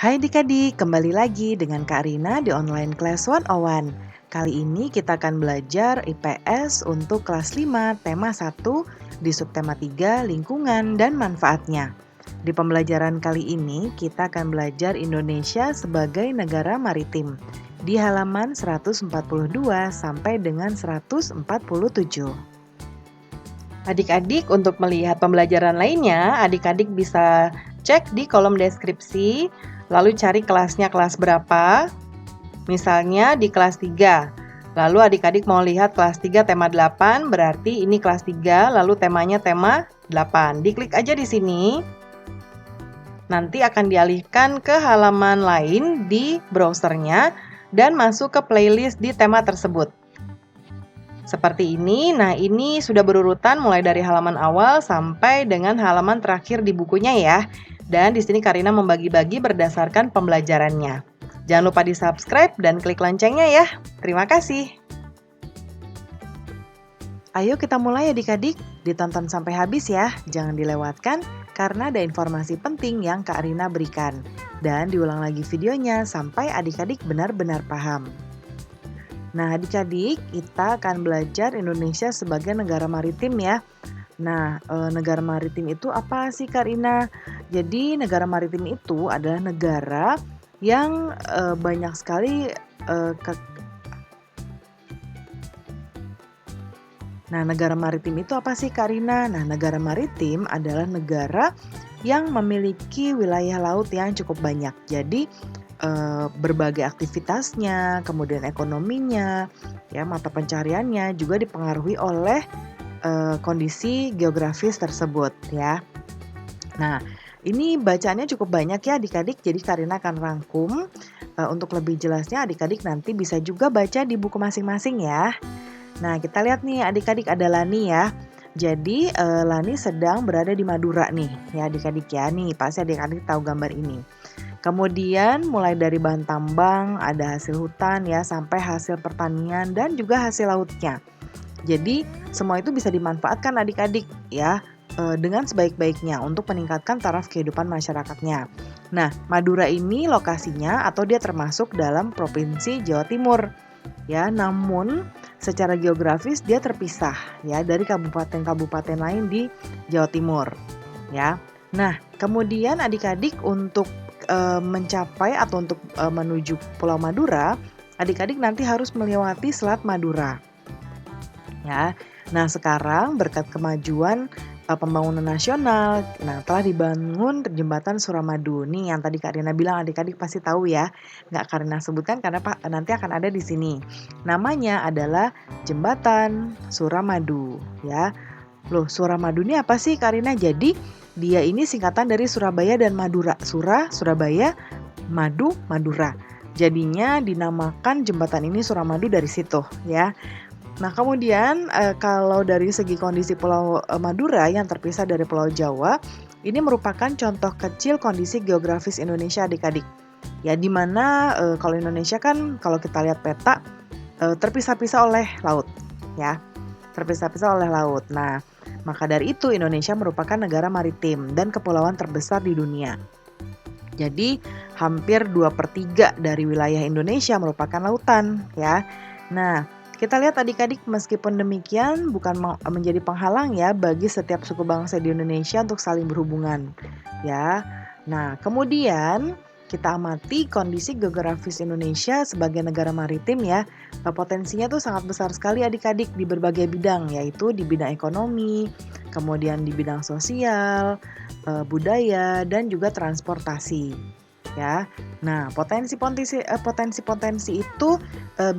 Hai Adik-adik, kembali lagi dengan Kak Rina di online Class 101. Kali ini kita akan belajar IPS untuk kelas 5, tema 1 di subtema 3, lingkungan dan manfaatnya. Di pembelajaran kali ini kita akan belajar Indonesia sebagai negara maritim di halaman 142 sampai dengan 147. Adik-adik, untuk melihat pembelajaran lainnya, adik-adik bisa cek di kolom deskripsi, lalu cari kelasnya kelas berapa. Misalnya di kelas 3. Lalu adik-adik mau lihat kelas 3 tema 8, berarti ini kelas 3, lalu temanya tema 8. Diklik aja di sini. Nanti akan dialihkan ke halaman lain di browsernya dan masuk ke playlist di tema tersebut. Seperti ini. Nah, ini sudah berurutan mulai dari halaman awal sampai dengan halaman terakhir di bukunya ya. Dan di sini Karina membagi-bagi berdasarkan pembelajarannya. Jangan lupa di-subscribe dan klik loncengnya ya. Terima kasih. Ayo kita mulai adik-adik, ditonton sampai habis ya. Jangan dilewatkan karena ada informasi penting yang Kak Rina berikan. Dan diulang lagi videonya sampai adik-adik benar-benar paham. Nah, adik-adik, kita akan belajar Indonesia sebagai negara maritim ya. Nah, negara maritim itu apa sih, Kak Rina? Jadi, negara maritim itu adalah negara yang banyak sekali Nah, negara maritim itu apa sih, Kak Rina? Nah, negara maritim adalah negara yang memiliki wilayah laut yang cukup banyak. Jadi, berbagai aktivitasnya, kemudian ekonominya, ya mata pencariannya juga dipengaruhi oleh kondisi geografis tersebut ya. Nah, ini bacaannya cukup banyak ya adik-adik, jadi Karina akan rangkum. Untuk lebih jelasnya adik-adik nanti bisa juga baca di buku masing-masing ya. Nah, kita lihat nih adik-adik, ada Lani ya. Jadi Lani sedang berada di Madura nih ya adik-adik ya. Nih pasti adik-adik tahu gambar ini. Kemudian mulai dari bahan tambang, ada hasil hutan ya, sampai hasil pertanian dan juga hasil lautnya. Jadi semua itu bisa dimanfaatkan adik-adik ya dengan sebaik-baiknya untuk meningkatkan taraf kehidupan masyarakatnya. Nah, Madura ini lokasinya atau dia termasuk dalam Provinsi Jawa Timur. Ya, namun secara geografis dia terpisah ya dari kabupaten-kabupaten lain di Jawa Timur. Ya. Nah, kemudian adik-adik untuk mencapai atau untuk menuju Pulau Madura, adik-adik nanti harus melewati Selat Madura. Ya. Nah, sekarang berkat kemajuan pembangunan nasional, nah telah dibangun jembatan Suramadu. Nih yang tadi Kak Rina bilang adik-adik pasti tahu ya. Nggak Kak Rina sebutkan karena nanti akan ada di sini. Namanya adalah Jembatan Suramadu ya. Loh, Suramadu ini apa sih Kak Rina? Jadi dia ini singkatan dari Surabaya dan Madura. Surabaya, Madu, Madura. Jadinya dinamakan jembatan ini Suramadu dari situ ya. Nah, kemudian kalau dari segi kondisi Pulau Madura yang terpisah dari Pulau Jawa, ini merupakan contoh kecil kondisi geografis Indonesia adik-adik. Ya, di mana kalau Indonesia kan kalau kita lihat peta terpisah-pisah oleh laut, ya. Terpisah-pisah oleh laut. Nah, maka dari itu Indonesia merupakan negara maritim dan kepulauan terbesar di dunia. Jadi, hampir 2/3 dari wilayah Indonesia merupakan lautan, ya. Nah, kita lihat adik-adik, meskipun demikian bukan menjadi penghalang ya bagi setiap suku bangsa di Indonesia untuk saling berhubungan ya. Nah, kemudian kita amati kondisi geografis Indonesia sebagai negara maritim ya. Potensinya tuh sangat besar sekali adik-adik di berbagai bidang, yaitu di bidang ekonomi, kemudian di bidang sosial, budaya dan juga transportasi. Ya, nah potensi-potensi itu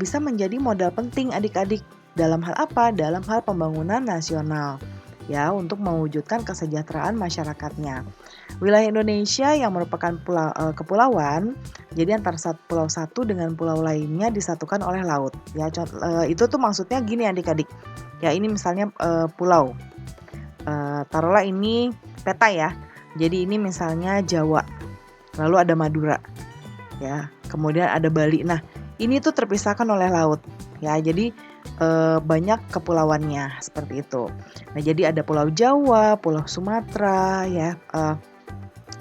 bisa menjadi modal penting adik-adik dalam hal apa? Dalam hal pembangunan nasional ya untuk mewujudkan kesejahteraan masyarakatnya. Wilayah Indonesia yang merupakan kepulauan, jadi antara pulau satu dengan pulau lainnya disatukan oleh laut. Ya, itu tuh maksudnya gini adik-adik. Ya ini misalnya pulau. Taruhlah ini peta ya. Jadi ini misalnya Jawa. Lalu ada Madura, ya. Kemudian ada Bali. Nah, ini tuh terpisahkan oleh laut, ya. Jadi banyak kepulauannya seperti itu. Nah, jadi ada Pulau Jawa, Pulau Sumatera, ya.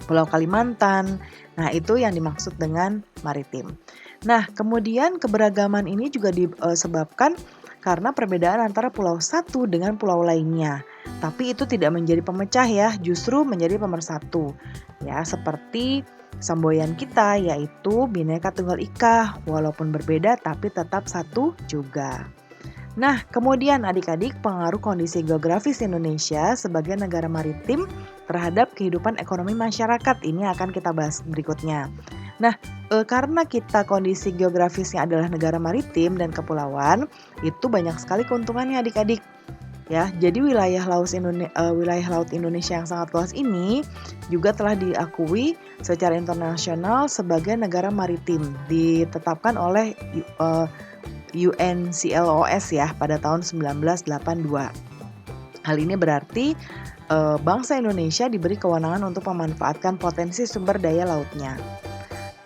Pulau Kalimantan. Nah, itu yang dimaksud dengan maritim. Nah, kemudian keberagaman ini juga disebabkan karena perbedaan antara pulau satu dengan pulau lainnya. Tapi itu tidak menjadi pemecah ya, justru menjadi pemersatu. Ya, seperti semboyan kita yaitu Bhinneka Tunggal Ika, walaupun berbeda tapi tetap satu juga. Nah, kemudian adik-adik, pengaruh kondisi geografis Indonesia sebagai negara maritim terhadap kehidupan ekonomi masyarakat ini akan kita bahas berikutnya. Nah, karena kita kondisi geografisnya adalah negara maritim dan kepulauan, itu banyak sekali keuntungannya adik-adik. Ya, jadi wilayah laut Indonesia yang sangat luas ini juga telah diakui secara internasional sebagai negara maritim, ditetapkan oleh UNCLOS ya pada tahun 1982. Hal ini berarti bangsa Indonesia diberi kewenangan untuk memanfaatkan potensi sumber daya lautnya.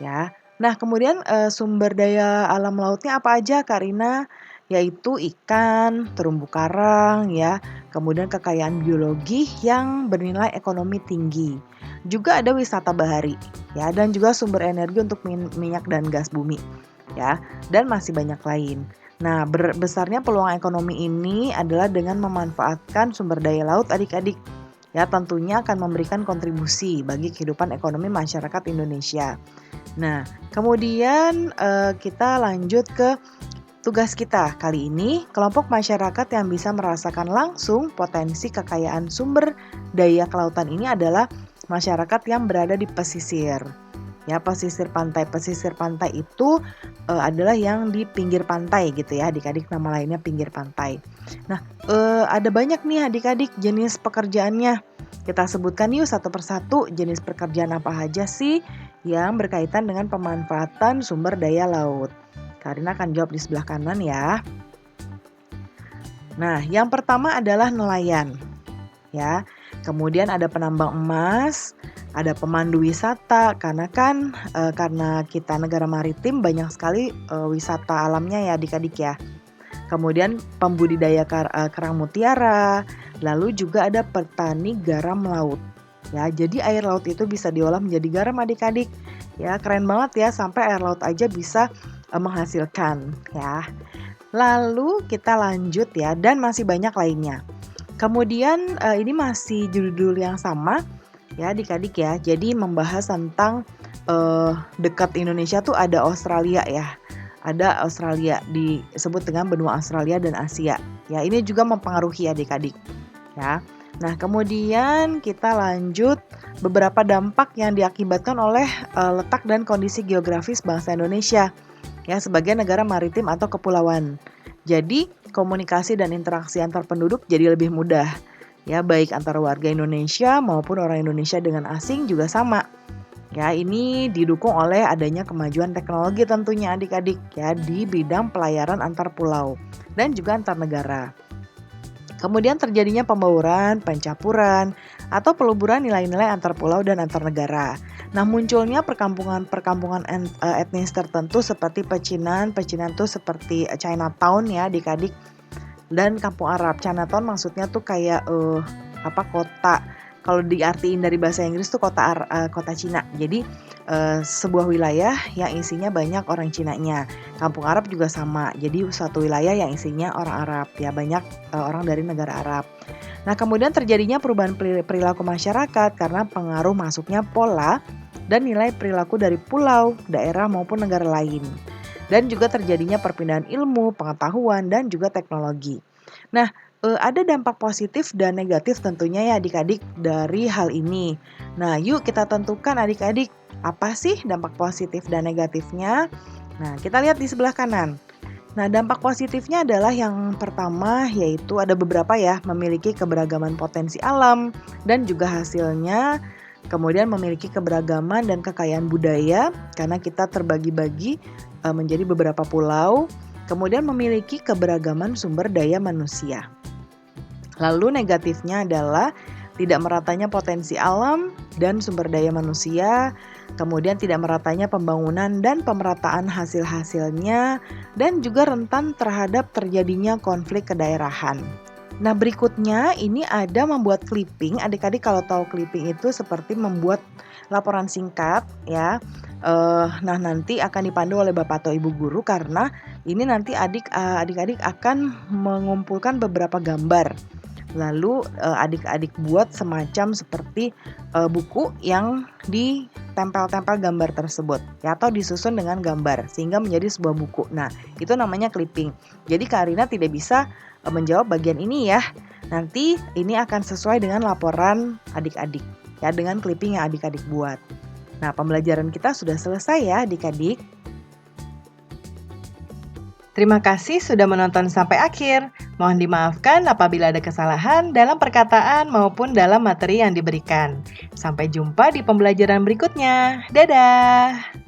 Ya. Nah, kemudian sumber daya alam lautnya apa aja, Karina? Yaitu ikan, terumbu karang, ya, kemudian kekayaan biologi yang bernilai ekonomi tinggi. Juga ada wisata bahari, ya, dan juga sumber energi untuk minyak dan gas bumi, ya, dan masih banyak lain. Nah, besarnya peluang ekonomi ini adalah dengan memanfaatkan sumber daya laut adik-adik. Ya, tentunya akan memberikan kontribusi bagi kehidupan ekonomi masyarakat Indonesia. Nah, kemudian kita lanjut ke tugas kita kali ini, kelompok masyarakat yang bisa merasakan langsung potensi kekayaan sumber daya kelautan ini adalah masyarakat yang berada di pesisir. Ya, pesisir pantai. Pesisir pantai itu adalah yang di pinggir pantai gitu ya, adik-adik, nama lainnya pinggir pantai. Nah, ada banyak nih adik-adik jenis pekerjaannya. Kita sebutkan yuk satu persatu jenis pekerjaan apa aja sih yang berkaitan dengan pemanfaatan sumber daya laut. Karina akan jawab di sebelah kanan ya. Nah, yang pertama adalah nelayan. Ya. Kemudian ada penambang emas, ada pemandu wisata karena kita negara maritim banyak sekali wisata alamnya ya adik-adik ya. Kemudian pembudidaya kerang mutiara, lalu juga ada petani garam laut. Ya, jadi air laut itu bisa diolah menjadi garam adik-adik. Ya, keren banget ya, sampai air laut aja bisa menghasilkan ya. Lalu kita lanjut ya, dan masih banyak lainnya. Kemudian ini masih judul yang sama ya adik-adik ya. Jadi membahas tentang dekat Indonesia tuh ada Australia ya. Ada Australia disebut dengan benua Australia dan Asia. Ya, ini juga mempengaruhi adik-adik ya. Nah, kemudian kita lanjut beberapa dampak yang diakibatkan oleh letak dan kondisi geografis bangsa Indonesia ya sebagai negara maritim atau kepulauan. Jadi, komunikasi dan interaksi antar penduduk jadi lebih mudah. Ya, baik antara warga Indonesia maupun orang Indonesia dengan asing juga sama. Ya, ini didukung oleh adanya kemajuan teknologi tentunya adik-adik ya di bidang pelayaran antar pulau dan juga antar negara. Kemudian terjadinya pembauran, pencampuran, atau peluburan nilai-nilai antar pulau dan antar negara. Nah, munculnya perkampungan etnis tertentu seperti pecinan itu seperti Chinatown ya adik-adik, dan kampung Arab. Chinatown maksudnya tuh kayak kota. Kalau diartiin dari bahasa Inggris tuh kota Cina. Jadi sebuah wilayah yang isinya banyak orang Cinanya. Kampung Arab juga sama. Jadi suatu wilayah yang isinya orang Arab ya, banyak orang dari negara Arab. Nah, kemudian terjadinya perubahan perilaku masyarakat karena pengaruh masuknya pola dan nilai perilaku dari pulau, daerah maupun negara lain. Dan juga terjadinya perpindahan ilmu, pengetahuan dan juga teknologi. Nah, ada dampak positif dan negatif tentunya ya adik-adik dari hal ini. Nah, yuk kita tentukan adik-adik apa sih dampak positif dan negatifnya. Nah, kita lihat di sebelah kanan. Nah, dampak positifnya adalah yang pertama yaitu ada beberapa ya, memiliki keberagaman potensi alam dan juga hasilnya. Kemudian memiliki keberagaman dan kekayaan budaya karena kita terbagi-bagi menjadi beberapa pulau. Kemudian memiliki keberagaman sumber daya manusia. Lalu negatifnya adalah tidak meratanya potensi alam dan sumber daya manusia, kemudian tidak meratanya pembangunan dan pemerataan hasil-hasilnya, dan juga rentan terhadap terjadinya konflik kedaerahan. Nah, berikutnya ini ada membuat clipping. Adik-adik kalau tahu clipping itu seperti membuat laporan singkat ya. Nah, nanti akan dipandu oleh bapak atau ibu guru karena ini nanti adik-adik akan mengumpulkan beberapa gambar. Lalu adik-adik buat semacam seperti buku yang ditempel-tempel gambar tersebut ya, atau disusun dengan gambar sehingga menjadi sebuah buku. Nah, itu namanya clipping. Jadi Karina tidak bisa menjawab bagian ini ya. Nanti ini akan sesuai dengan laporan adik-adik ya, dengan clipping yang adik-adik buat. Nah, pembelajaran kita sudah selesai ya adik-adik. Terima kasih sudah menonton sampai akhir. Mohon dimaafkan apabila ada kesalahan dalam perkataan maupun dalam materi yang diberikan. Sampai jumpa di pembelajaran berikutnya. Dadah!